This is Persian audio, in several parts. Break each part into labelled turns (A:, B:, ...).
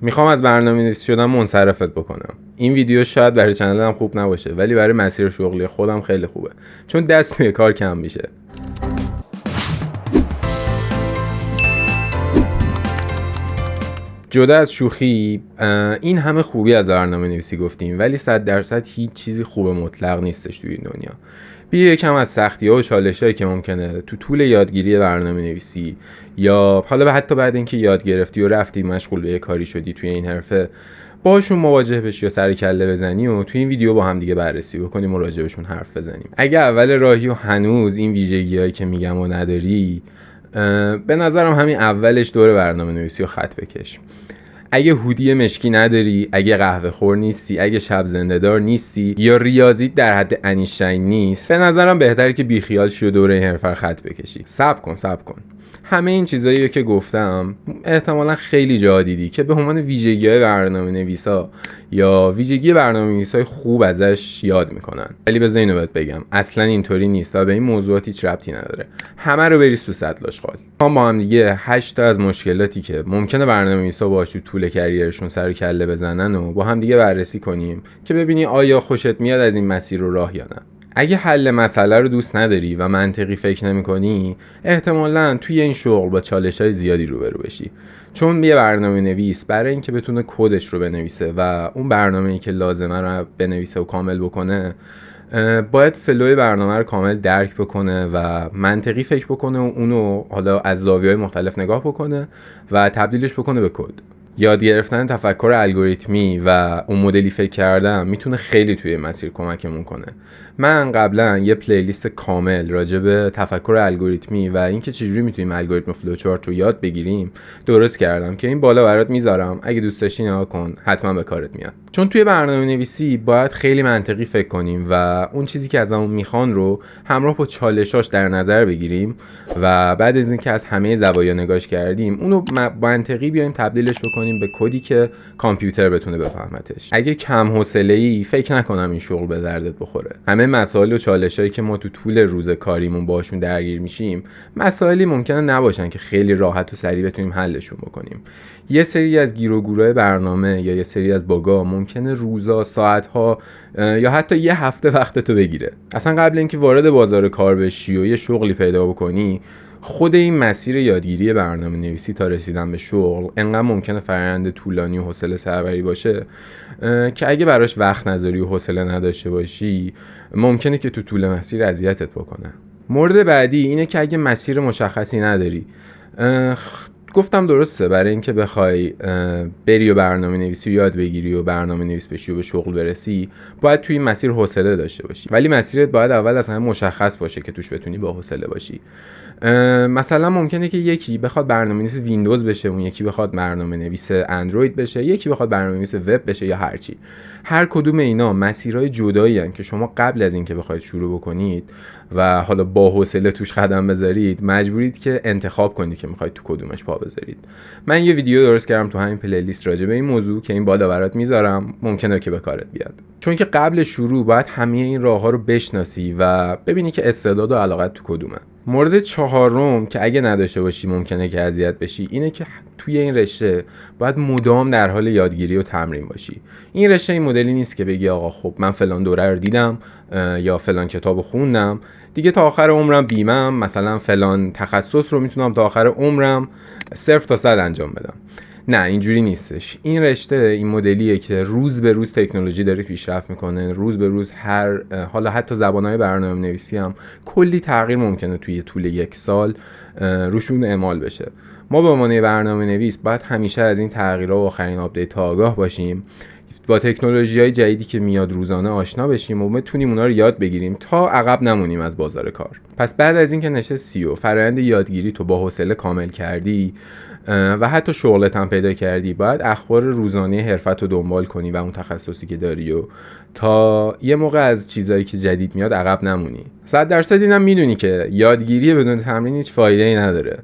A: میخوام از برنامه‌نویس شدن منصرفت بکنم. این ویدیو شاید برای چنلم خوب نباشه ولی برای مسیر شغلی خودم خیلی خوبه، چون دست توی کار کم میشه. جدا از شوخی، این همه خوبی از برنامه نویسی گفتیم ولی 100% هیچ چیزی خوب مطلق نیستش توی این دنیا. بیا یکم از سختی‌ها و چالش‌هایی که ممکنه تو طول یادگیری برنامه نویسی یا حالا حتی بعد اینکه یاد گرفتی و رفتی مشغول به یه کاری شدی توی این حرفه باشون مواجه بشی یا سر کله بزنی و توی این ویدیو با هم دیگه بررسی بکنیم و راجع بهشون حرف بزنیم. اگه اول راهی و هنوز این ویژگی‌هایی که میگم و نداری، به نظرم همین اولش دور برنامه نویسی و خط بکش. اگه هودی مشکی نداری، اگه قهوه خور نیستی، اگه شب زنده دار نیستی یا ریاضیت در حد انیشتین نیست، به نظرم بهتره که بیخیال شی و دور این حرفه خط بکشی. صبر کن. همه این چیزایی که گفتم احتمالا خیلی جا دیدی که به عنوان ویژگی‌های برنامه‌نویسا یا ویژگی برنامه‌نویسای خوب ازش یاد میکنن. ولی بذار اینو بهت بگم، اصلا اینطوری نیست و به این موضوعات هیچ ربطی نداره. همه رو بریز تو سطل آشغال. ما با هم دیگه 8 تا از مشکلاتی که ممکنه برنامه‌نویسا باهاش تو طول کریرشون سر کله بزنن و با هم دیگه بررسی کنیم که ببینی آیا خوشت میاد از این مسیر رو راه یا نه. اگه حل مسئله رو دوست نداری و منطقی فکر نمی‌کنی، احتمالاً توی این شغل با چالش‌های زیادی روبرو بشی. چون یه برنامه‌نویس برای اینکه بتونه کدش رو بنویسه و اون برنامه‌ای که لازمه رو بنویسه و کامل بکنه، باید فلوی برنامه رو کامل درک بکنه و منطقی فکر بکنه و اونو حالا از زاویه‌های مختلف نگاه بکنه و تبدیلش بکنه به کد. یاد گرفتن تفکر الگوریتمی و اون مدلی فکر کردن میتونه خیلی توی مسیر کمکمون کنه. من قبلا یه پلیلیست کامل راجع به تفکر الگوریتمی و اینکه چجوری میتونیم الگوریتم فلوچارت رو یاد بگیریم درست کردم که این بالا برات میذارم. اگه دوست داشتی نگاه کن، حتما به کارت میاد. چون توی برنامه‌نویسی باید خیلی منطقی فکر کنیم و اون چیزی که ازمون میخوان رو همراه با چالشاش در نظر بگیریم و بعد از اینکه از همه زوایا نگاش کردیم اونو منطقی بیایم تبدیلش بکنیم به کدی که کامپیوتر بتونه بفهمتش. اگه کم حوصله‌ای، فکر نکنم این شغل به دردت بخوره. همه مسائل و چالشایی که ما تو طول روز کاریمون باشون درگیر میشیم مسائلی ممکنه نباشن که خیلی راحت و سریع بتونیم حلشون بکنیم. یه سری از گیر و گورای برنامه یا یه سری از باگا ممکنه روزا، ساعت‌ها یا حتی یه هفته وقتتو بگیره. اصلا قبل اینکه وارد بازار کار بشی و یه شغلی پیدا بکنی، خود این مسیر یادگیری برنامه نویسی تا رسیدن به شغل انقدر ممکنه فرآیند طولانی و حوصله سربری باشه که اگه براش وقت نذاری و حوصله نداشته باشی ممکنه که تو طول مسیر اذیتت بکنه. مورد بعدی اینه که اگه مسیر مشخصی نداری، گفتم درسته، برای اینکه بخوای بری و برنامه نویسی یاد بگیری و برنامه نویس بشی و به شغل برسی باید توی این مسیر حوصله داشته باشی، ولی مسیرت باید اول از همه مشخص باشه که توش بتونی با حوصله باشی. مثلا ممکنه که یکی بخواد برنامه نویس ویندوز بشه، اون یکی بخواد برنامه نویس اندروید بشه، یکی بخواد برنامه نویس وب بشه یا هرچی. هر کدوم اینا مسیرهای جدایی هستند که شما قبل از اینکه بخواید شروع بکنید و حالا با حوصله توش قدم بذارید مجبورید که انتخاب کنید که میخواید تو کدومش پا بذارید. من یه ویدیو درست کردم تو همین پلیلیست راجع به این موضوع که این بالا برات میذارم، ممکنه که به کارت بیاد. چون که قبل شروع باید همه این راه‌ها رو بشناسی و ببینی که استعداد و علاقت تو کدومه. مورد چهارم که اگه نداشته باشی ممکنه که اذیت بشی اینه که توی این رشته باید مدام در حال یادگیری و تمرین باشی. این رشته این مدلی نیست که بگی آقا خب من فلان دوره رو دیدم یا فلان کتابو خوندم دیگه تا آخر عمرم بیمم، مثلا فلان تخصص رو میتونم تا آخر عمرم 0 تا 100 انجام بدم. نه، اینجوری نیستش. این رشته این مدلیه که روز به روز تکنولوژی داره پیشرفت میکنه، روز به روز حالا حتی زبانهای برنامه‌نویسی هم کلی تغییر ممکنه توی طول 1 سال روشون اعمال بشه. ما به عنوان برنامه‌نویس باید همیشه از این تغییرها و آخرین آپدیت آگاه باشیم، با تکنولوژی‌های جدیدی که میاد روزانه آشنا بشیم و بتونیم اونا رو یاد بگیریم تا عقب نمونیم از بازار کار. پس بعد از اینکه نشستی و فرآیند یادگیری تو با حوصله کامل کردی و حتی شغلت هم پیدا کردی، باید اخبار روزانه حرفت رو دنبال کنی و اون تخصصی که داری و تا یه موقع از چیزایی که جدید میاد عقب نمونی. 100% اینم میدونی که یادگیری بدون تمرین هیچ فایده‌ای نداره.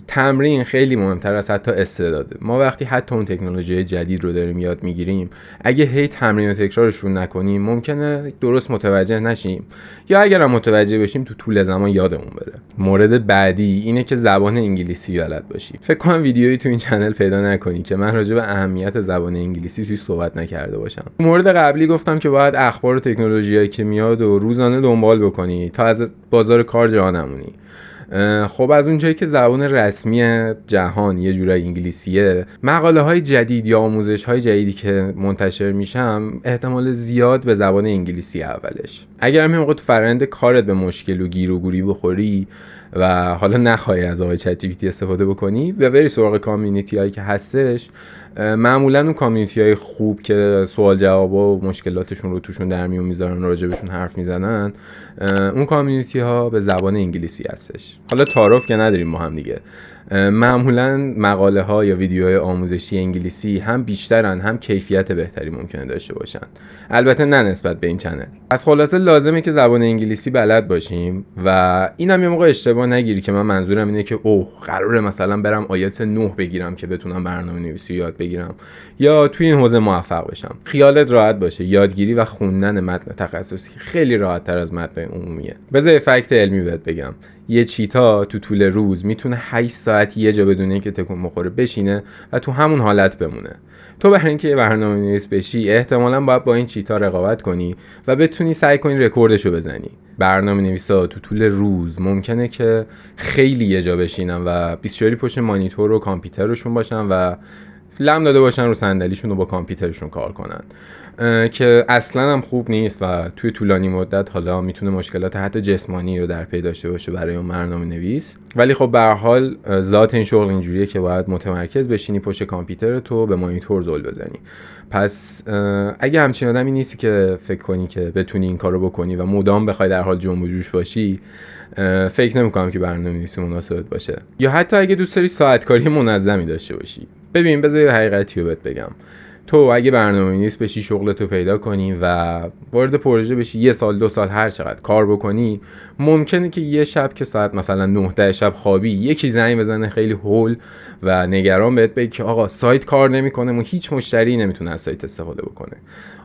A: تمرین خیلی مهمتر از حتی استعداده. ما وقتی حتی اون تکنولوژی جدید رو داریم یاد میگیریم، اگه هی تمرین و تکرارشون نکنیم ممکنه درست متوجه نشیم، یا اگر هم متوجه بشیم تو طول زمان یادمون بره. مورد بعدی اینه که زبان انگلیسی بلد باشی. فکر کنم ویدیویی تو این چنل پیدا نکنی که من راجع به اهمیت زبان انگلیسی توی صحبت نکرده باشم. مورد قبلی گفتم که باید اخبار و تکنولوژیایی که میاد و روزانه دنبال بکنی تا از بازار کار جا نمونی. خب از اونجایی که زبان رسمی جهان یه جورای انگلیسیه، مقاله های جدید یا آموزش های جدیدی که منتشر میشم احتمال زیاد به زبان انگلیسی اولش. اگر هم موقع تو فرآیند کارت به مشکل و گیر و گوری بخوری و حالا نخواهی از آقای چت جی پی تی استفاده بکنی و بری سراغ کامیونیتی هایی که هستش، معمولا اون کامیونیتی های خوب که سوال جواب و مشکلاتشون رو توشون در میون میذارن، راجبشون حرف میزنن، اون کامیونیتی ها به زبان انگلیسی هستش. حالا تعارف که نداریم با هم دیگه، معمولا مقاله ها یا ویدیوهای آموزشی انگلیسی هم بیشترن هم کیفیت بهتری ممکنه داشته باشن، البته نه نسبت به این چنل. پس خلاصه لازمه که زبان انگلیسی بلد باشیم و اینم یه موقع اشتباه نگیری که من منظورم اینه که اوه قراره مثلا برم آیلتس 9 بگیرم که بتونم برنامه‌نویسی یاد بگیرم یا توی این حوزه موفق بشم. خیالت راحت باشه، یادگیری و خوندن متن تخصصی خیلی راحت‌تر از متن عمومیه. بذار فکت علمی بهت بگم. یه چیتا تو طول روز میتونه 8 ساعت یه جا بدون اینکه تکون بخوره بشینه و تو همون حالت بمونه. تو برای اینکه یه برنامه‌نویس بشی احتمالاً باید با این چیتا رقابت کنی و بتونی سعی کنی رکوردشو بزنی. برنامه‌نویسا تو طول روز ممکنه که خیلی یه جا بشینن و 24 پشت مانیتور و کامپیوترشون باشن و لم داده باشن رو صندلیشون و با کامپیوترشون کار کنن، که اصلا هم خوب نیست و توی طولانی مدت حالا میتونه مشکلات حتی جسمانی رو در پی داشته باشه برای اون برنامه‌نویس. ولی خب به هر حال ذات این شغل اینجوریه که باید متمرکز بشینی پشت کامپیوتر تو به مانیتور زل بزنی. پس اگه همچین آدمی نیستی که فکر کنی که بتونی این کارو بکنی و مدام بخوای در حال جنب و جوش باشی، فکر نمی‌کنم که برنامه‌نویسی مناسبت باشه. یا حتی اگه دوست داری ساعت کاری منظمی داشته باشی. ببین بذار حقیقتی رو بهت بگم. تو اگه برنامه‌نویس بشی، شغلتو پیدا کنی و وارد پروژه بشی، 1 سال 2 سال هر چقدر کار بکنی، ممکنه که یه شب که ساعت مثلا 9-10 شب خوابی، یکی زنگ بزنه خیلی هول و نگران بهت بگه که آقا سایت کار نمیکنه و هیچ مشتری نمیتونه از سایت استفاده بکنه.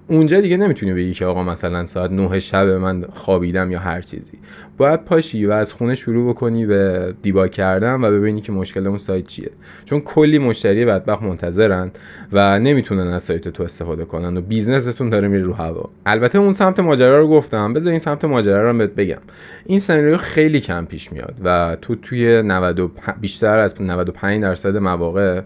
A: اونجا دیگه نمیتونی بگی که آقا مثلا ساعت 9 شب من خوابیدم یا هر چیزی. باید پاشی و از خونه شروع بکنی به دیباگ کردن و ببینی که مشکل اون سایت چیه، چون کلی مشتری بدبخت منتظرن و نمیتونن از سایت تو استفاده کنن و بیزنستون داره میره رو هوا. البته اون سمت ماجرا رو گفتم، بذار این سمت ماجرا رو بهت بگم. این سناریو خیلی کم پیش میاد و تو توی بیشتر از 95% مواقع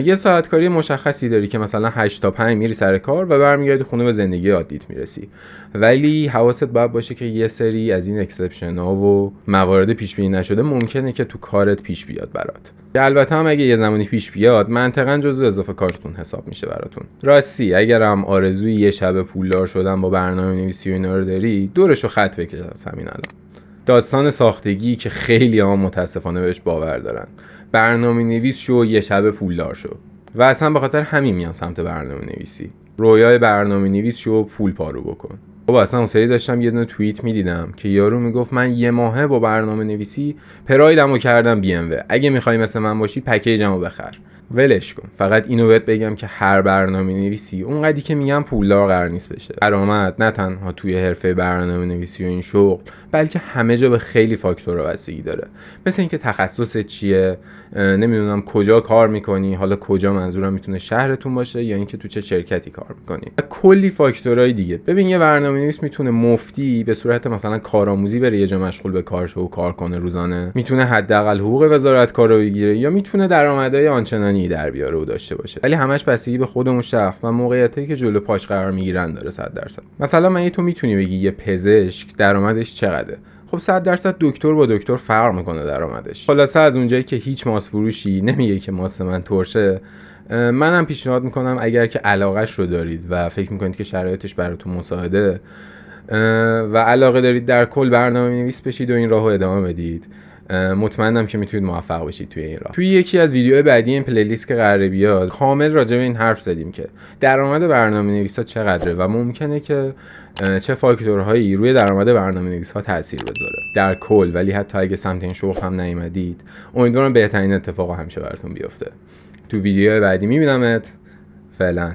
A: یه ساعت کاری مشخصی داری که مثلا 8 تا 5 میری سر کار و برمیگردی خونه به زندگی عادیت میرسی. ولی حواست باید باشه که یه سری از این اکسپشن ها و موارد پیش بینی نشده ممکنه که تو کارت پیش بیاد برات. که البته هم اگه یه زمانی پیش بیاد منطقاً جزو اضافه کارتون حساب میشه براتون. راستی اگر هم آرزوی یه شب پولدار شدن با برنامه‌نویسی و اینا رو داری، دورشو خط بکش از همین الان. داستان ساختگی که خیلی ها متاسفانه بهش باور دارن. برنامه‌نویس شو یه شب پولدار شو و اصلا به خاطر همین میان سمت برنامه‌نویسی. رویای برنامه‌نویس شو پول پارو بکن. خب اصلا اون سری داشتم یه دونه توییت میدیدم که یارو میگفت من یه ماهه با برنامه‌نویسی پرایدمو کردم BMW. اگه میخوای مثل من باشی پکیجمو بخر. ولش کن. فقط اینو بهت بگم که هر برنامه‌نویسی اونقدری که میگم پولدار قرار نیست بشه. درآمد نه تنها توی حرفه برنامه‌نویسی و این شغل، بلکه همه جا به خیلی فاکتورها بستگی داره. مثل اینکه تخصصت چیه، نمیدونم کجا کار میکنی، حالا کجا منظورم میتونه شهرتون باشه یا اینکه تو چه شرکتی کار میکنی، و کلی فاکتورهای دیگه. ببین یه برنامه‌نویس میتونه مفتی به صورت مثلا کارآموزی بره یه جا مشغول به کارشه و کار کنه روزانه، میتونه حداقل حقوق وزارت کار رو بگیره، یا میتونه درآمدهای آنچنانی در بیاره و داشته باشه. ولی همش بستگی به خود اون شخص و موقعیتی که جلو پاش قرار میگیرن داره 100%. مثلا من تو میتونی بگی یه پزشک درآمدش چقدره؟ خب 100% دکتر با دکتر فرق میکنه درآمدش. خلاصه از اونجایی که هیچ ماس فروشی نمیگه که ماس من ترشه، منم پیشنهاد میکنم اگر که علاقهش رو دارید و فکر میکنید که شرایطش براتون مساعده و علاقه دارید در کل برنامه‌نویس بشید و این راهو ادامه بدید، مطمئنم که میتونید موفق بشید توی این راه. توی یکی از ویدیوهای بعدی این پلیلیست که قراره بیاد کامل راجع به این حرف زدیم که درآمد برنامه‌نویسا چقدره و ممکنه که چه فاکتورهایی روی درآمد برنامه‌نویس‌ها تاثیر بذاره در کل. ولی حتی اگه سمت این شغل هم نیومدید، امیدوارم بهترین اتفاق همیشه براتون بیفته. تو ویدیوهای بعدی میبینمت. فعلا